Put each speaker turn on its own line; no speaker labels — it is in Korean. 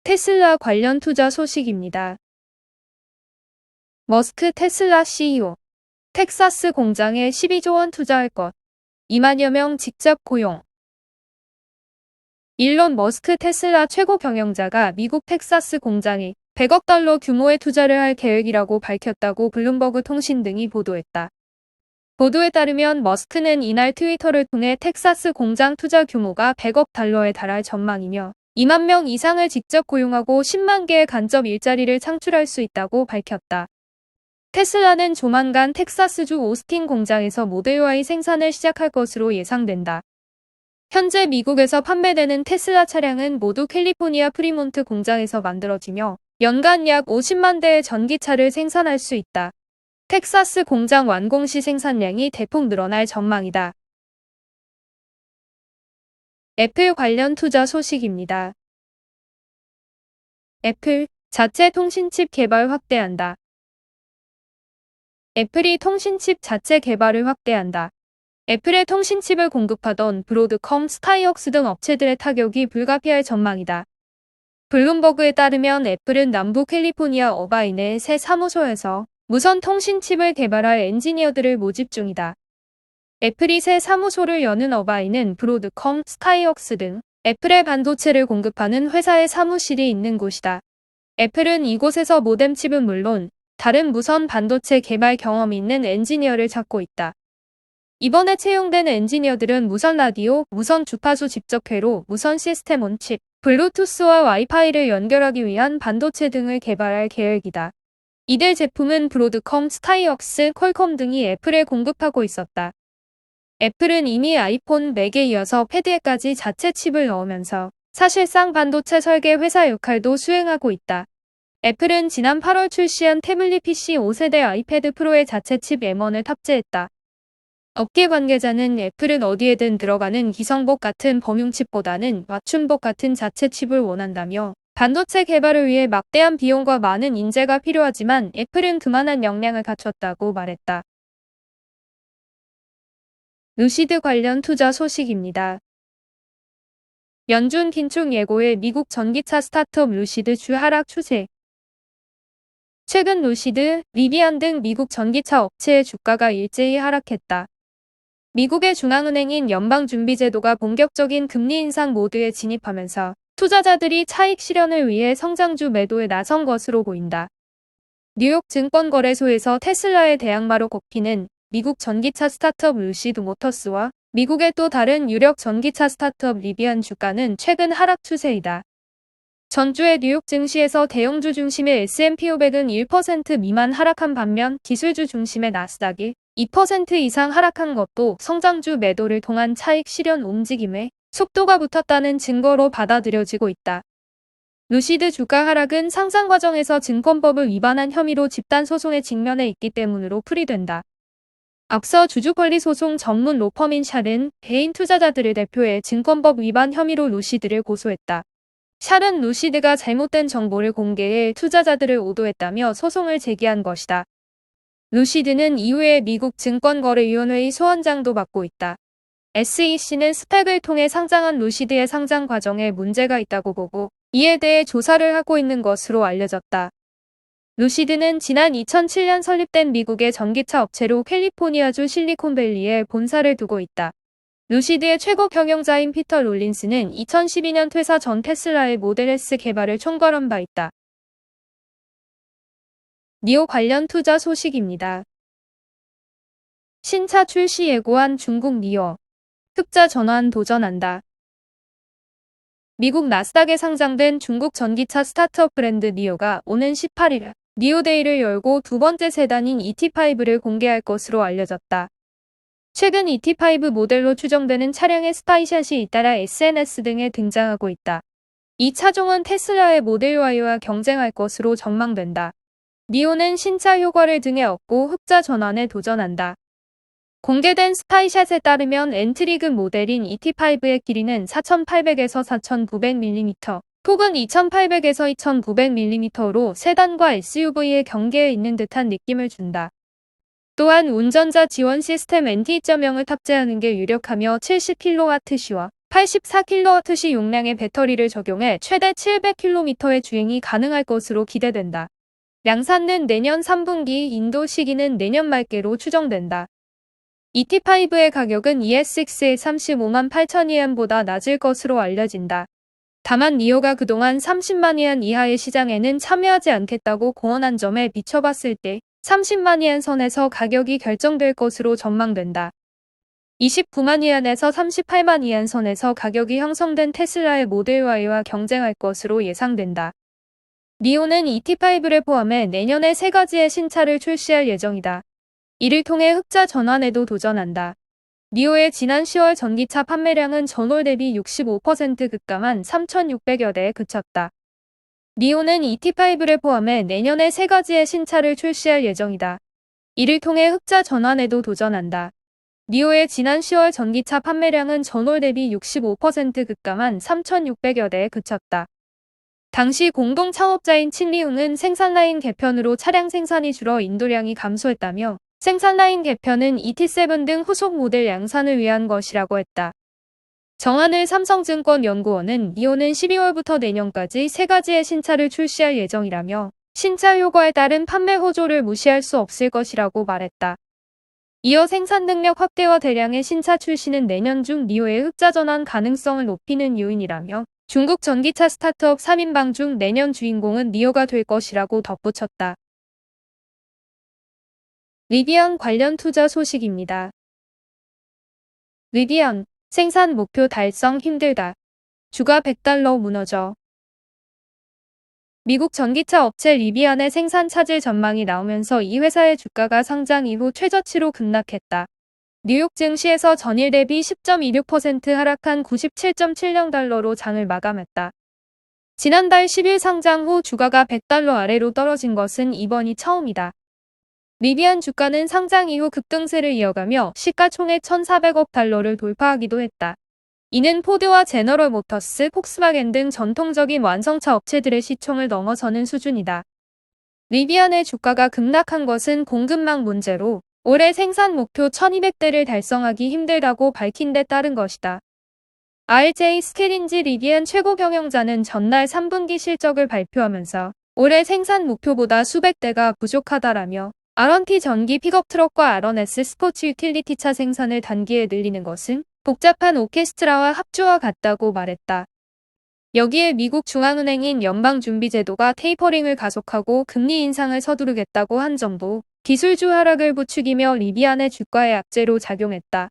테슬라 관련 투자 소식입니다. 머스크 테슬라 CEO. 텍사스 공장에 12조 원 투자할 것. 2만여 명 직접 고용. 일론 머스크 테슬라 최고 경영자가 미국 텍사스 공장에 100억 달러 규모의 투자를 할 계획이라고 밝혔다고 블룸버그 통신 등이 보도했다. 보도에 따르면 머스크는 이날 트위터를 통해 텍사스 공장 투자 규모가 100억 달러에 달할 전망이며 2만 명 이상을 직접 고용하고 10만 개의 간접 일자리를 창출할 수 있다고 밝혔다. 테슬라는 조만간 텍사스주 오스틴 공장에서 모델 Y 생산을 시작할 것으로 예상된다. 현재 미국에서 판매되는 테슬라 차량은 모두 캘리포니아 프리몬트 공장에서 만들어지며 연간 약 50만 대의 전기차를 생산할 수 있다. 텍사스 공장 완공 시 생산량이 대폭 늘어날 전망이다. 애플 관련 투자 소식입니다. 애플, 자체 통신칩 개발 확대한다. 애플이 통신칩 자체 개발을 확대한다. 애플의 통신칩을 공급하던 브로드컴, 스카이웍스 등 업체들의 타격이 불가피할 전망이다. 블룸버그에 따르면 애플은 남부 캘리포니아 어바인의 새 사무소에서 무선 통신칩을 개발할 엔지니어들을 모집 중이다. 애플이 새 사무소를 여는 어바인은 브로드컴, 스카이웍스 등 애플의 반도체를 공급하는 회사의 사무실이 있는 곳이다. 애플은 이곳에서 모뎀 칩은 물론 다른 무선 반도체 개발 경험이 있는 엔지니어를 찾고 있다. 이번에 채용된 엔지니어들은 무선 라디오, 무선 주파수 집적회로, 무선 시스템 온 칩, 블루투스와 와이파이를 연결하기 위한 반도체 등을 개발할 계획이다. 이들 제품은 브로드컴, 스카이웍스, 퀄컴 등이 애플에 공급하고 있었다. 애플은 이미 아이폰, 맥에 이어서 패드에까지 자체 칩을 넣으면서 사실상 반도체 설계 회사 역할도 수행하고 있다. 애플은 지난 8월 출시한 태블릿 PC 5세대 아이패드 프로에 자체 칩 M1을 탑재했다. 업계 관계자는 애플은 어디에든 들어가는 기성복 같은 범용칩보다는 맞춤복 같은 자체 칩을 원한다며 반도체 개발을 위해 막대한 비용과 많은 인재가 필요하지만 애플은 그만한 역량을 갖췄다고 말했다. 루시드 관련 투자 소식입니다. 연준 긴축 예고에 미국 전기차 스타트업 루시드 주 하락 추세. 최근 루시드, 리비안 등 미국 전기차 업체의 주가가 일제히 하락했다. 미국의 중앙은행인 연방준비제도가 본격적인 금리 인상 모드에 진입하면서 투자자들이 차익 실현을 위해 성장주 매도에 나선 것으로 보인다. 뉴욕 증권거래소에서 테슬라의 대항마로 꼽히는 미국 전기차 스타트업 루시드 모터스와 미국의 또 다른 유력 전기차 스타트업 리비안 주가는 최근 하락 추세이다. 전주의 뉴욕 증시에서 대형주 중심의 S&P 500은 1% 미만 하락한 반면 기술주 중심의 나스닥이 2% 이상 하락한 것도 성장주 매도를 통한 차익 실현 움직임에 속도가 붙었다는 증거로 받아들여지고 있다. 루시드 주가 하락은 상장 과정에서 증권법을 위반한 혐의로 집단 소송에 직면해 있기 때문으로 풀이된다. 앞서 주주권리 소송 전문 로펌인 샬은 개인 투자자들을 대표해 증권법 위반 혐의로 루시드를 고소했다. 샬은 루시드가 잘못된 정보를 공개해 투자자들을 오도했다며 소송을 제기한 것이다. 루시드는 이후에 미국 증권거래위원회의 소원장도 맡고 있다. SEC는 스펙을 통해 상장한 루시드의 상장 과정에 문제가 있다고 보고 이에 대해 조사를 하고 있는 것으로 알려졌다. 루시드는 지난 2007년 설립된 미국의 전기차 업체로 캘리포니아주 실리콘밸리에 본사를 두고 있다. 루시드의 최고 경영자인 피터 롤린스는 2012년 퇴사 전 테슬라의 모델 S 개발을 총괄한 바 있다. 니오 관련 투자 소식입니다. 신차 출시 예고한 중국 니오. 흑자 전환 도전한다. 미국 나스닥에 상장된 중국 전기차 스타트업 브랜드 니오가 오는 18일 니오데이를 열고 두 번째 세단인 ET5를 공개할 것으로 알려졌다. 최근 ET5 모델로 추정되는 차량의 스파이샷이 잇따라 SNS 등에 등장하고 있다. 이 차종은 테슬라의 모델 Y와 경쟁할 것으로 전망된다. 니오는 신차 효과를 등에 얻고 흑자 전환에 도전한다. 공개된 스파이샷에 따르면 엔트리급 모델인 ET5의 길이는 4800에서 4900mm, 폭은 2800에서 2900mm로 세단과 SUV의 경계에 있는 듯한 느낌을 준다. 또한 운전자 지원 시스템 NT2.0을 탑재하는 게 유력하며 70kWh와 84kWh 용량의 배터리를 적용해 최대 700km의 주행이 가능할 것으로 기대된다.量産는 내년 3분기, 인도 시기는 내년 말께로 추정된다. ET5의 가격은 ES6의 35만 8천 위안보다 낮을 것으로 알려진다. 다만 니오가 그동안 30만 위안 이하의 시장에는 참여하지 않겠다고 공언한 점에 비춰봤을 때 30만 위안 선에서 가격이 결정될 것으로 전망된다. 29만 위안에서 38만 위안 선에서 가격이 형성된 테슬라의 모델 Y와 경쟁할 것으로 예상된다. 니오는 ET5를 포함해 내년에 3가지의 신차를 출시할 예정이다. 이를 통해 흑자 전환에도 도전한다. 니오의 지난 10월 전기차 판매량은 전월 대비 65% 급감한 3,600여 대에 그쳤다. 니오는 ET5를 포함해 내년에 3가지의 신차를 출시할 예정이다. 이를 통해 흑자 전환에도 도전한다. 니오의 지난 10월 전기차 판매량은 전월 대비 65% 급감한 3,600여 대에 그쳤다. 당시 공동 창업자인 친리웅은 생산 라인 개편으로 차량 생산이 줄어 인도량이 감소했다며 생산 라인 개편은 ET7 등 후속 모델 양산을 위한 것이라고 했다. 정한을 삼성증권 연구원은 니오는 12월부터 내년까지 3가지의 신차를 출시할 예정이라며 신차 효과에 따른 판매 호조를 무시할 수 없을 것이라고 말했다. 이어 생산 능력 확대와 대량의 신차 출시는 내년 중 니오의 흑자 전환 가능성을 높이는 요인이라며 중국 전기차 스타트업 3인방 중 내년 주인공은 니오가 될 것이라고 덧붙였다. 리비안 관련 투자 소식입니다. 리비안, 생산 목표 달성 힘들다. 주가 $100 무너져. 미국 전기차 업체 리비안의 생산 차질 전망이 나오면서 이 회사의 주가가 상장 이후 최저치로 급락했다. 뉴욕 증시에서 전일 대비 10.26% 하락한 $97.70로 장을 마감했다. 지난달 10일 상장 후 주가가 $100 아래로 떨어진 것은 이번이 처음이다. 리비안 주가는 상장 이후 급등세를 이어가며 시가총액 1,400억 달러를 돌파하기도 했다. 이는 포드와 제너럴 모터스, 폭스바겐 등 전통적인 완성차 업체들의 시총을 넘어서는 수준이다. 리비안의 주가가 급락한 것은 공급망 문제로 올해 생산 목표 1,200대를 달성하기 힘들다고 밝힌 데 따른 것이다. RJ 스케린지 리비안 최고 경영자는 전날 3분기 실적을 발표하면서 올해 생산 목표보다 수백 대가 부족하다라며 R&T 전기 픽업 트럭과 R&S 스포츠 유틸리티차 생산을 단기에 늘리는 것은 복잡한 오케스트라와 합주와 같다고 말했다. 여기에 미국 중앙은행인 연방준비제도가 테이퍼링을 가속하고 금리 인상을 서두르겠다고 한 점도 기술주 하락을 부추기며 리비안의 주가에 악재로 작용했다.